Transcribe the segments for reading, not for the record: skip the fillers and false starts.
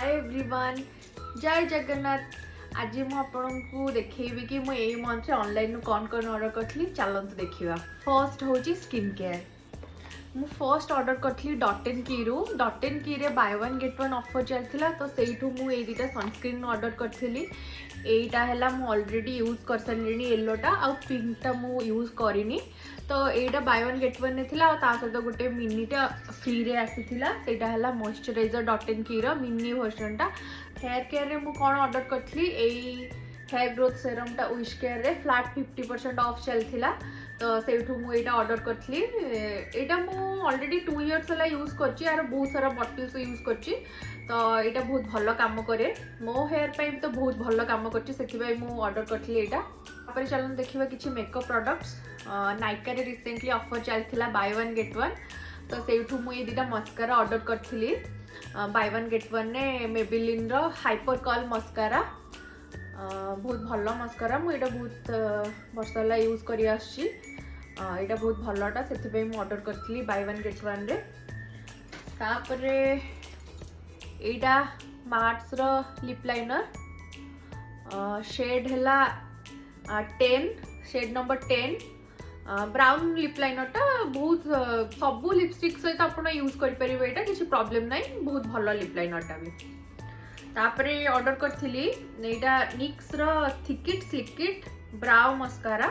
Hi everyone जय जगन्नाथ। आज मुझे देखी कि मुझे मंथ ऑनलाइन कौन कौन ऑर्डर करी चलते देखा। फर्स्ट हूँ स्किन केयर। मु फर्स्ट ऑर्डर करी डॉट एंड की रे by one get one offer चलता तो सेठू मुझे दुटा सनस्क्रीन ऑर्डर करी। एटा है ऑलरेडी यूज कर सारे येलोटा आ पिंकटा मु यूज करनी तो एटा बाय वन गेट वन था सहित गोटे मिनीटा फ्री रे आसीथिला सेटा है मॉइस्चराइजर डॉट एंड की मिनी वर्जनटा। हेयर केयर रे मु कौन ऑर्डर करी हेयर ग्रोथ सेरमटा विश केयर रे फ्लैट 50% ऑफ चलता तो सेठू मुझे ऑर्डर करी। यहाँ मुझे ऑलरेडी 2 इयर्स है यूज कर बहुत सारा बटल्स यूज कर तो यहाँ बहुत भल कम करे मो हेयर पे तो बहुत भल कम कर ऑर्डर करी। यहाँ चलो देखा कि मेकअप प्रोडक्ट्स नायका रे रिसेंटली ऑफर चलता बाय वन गेट वन तो सेठू मुझे दुटा मस्कारा ऑर्डर करी। बाय वन गेट वन ने मेबेलिन रो हाइपर कर्ल मस्कारा बहुत भल मस्कारा मुझे बहुत वर्ष है यूज कर यहाँ बहुत भलटा से ऑर्डर करी बाय वन गेट वन रे। तापर यहाँ मार्ट्स रो लिप लाइनर शेड है 10 शेड नंबर 10 ब्राउन लिप लाइनरटा बहुत सबू लिपस्टिक सहित आप यूज करें किसी प्रॉब्लम ना बहुत भल लिप लाइनरटा भी। तापरे ऑर्डर करी यहाँ निक्स रो थिकिट स्लिकिट ब्राउ मस्कारा।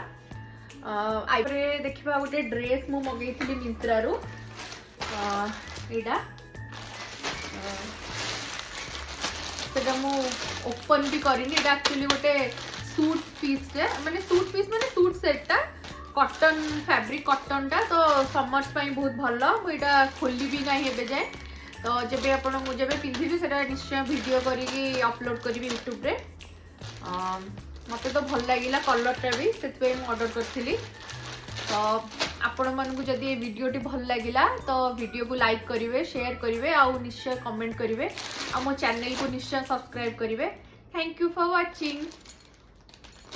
आइपरे देखा गोटे ड्रेस मु मगेली मिंत्रा रू मु ओपन भी करनी एक्चुअली गोटे सूट पीस माने सूट सेटा कॉटन फैब्रिक कॉटन टा तो समर्स बहुत भल मुझे खोली भी ना जाए तो जब आप जब पिंधि से निश्चय वीडियो करी अपलोड करी यूट्यूब रे। मत तो भल लगे कलरटा भी से ऑर्डर करी तो आपण मानू जदि वीडियोटी भल लगिला तो वीडियो को लाइक करेंगे शेयर करेंगे आउ निश्चय कमेंट करेंगे आ मो चैनल को निश्चय सब्सक्राइब करेंगे। Thank you for watching.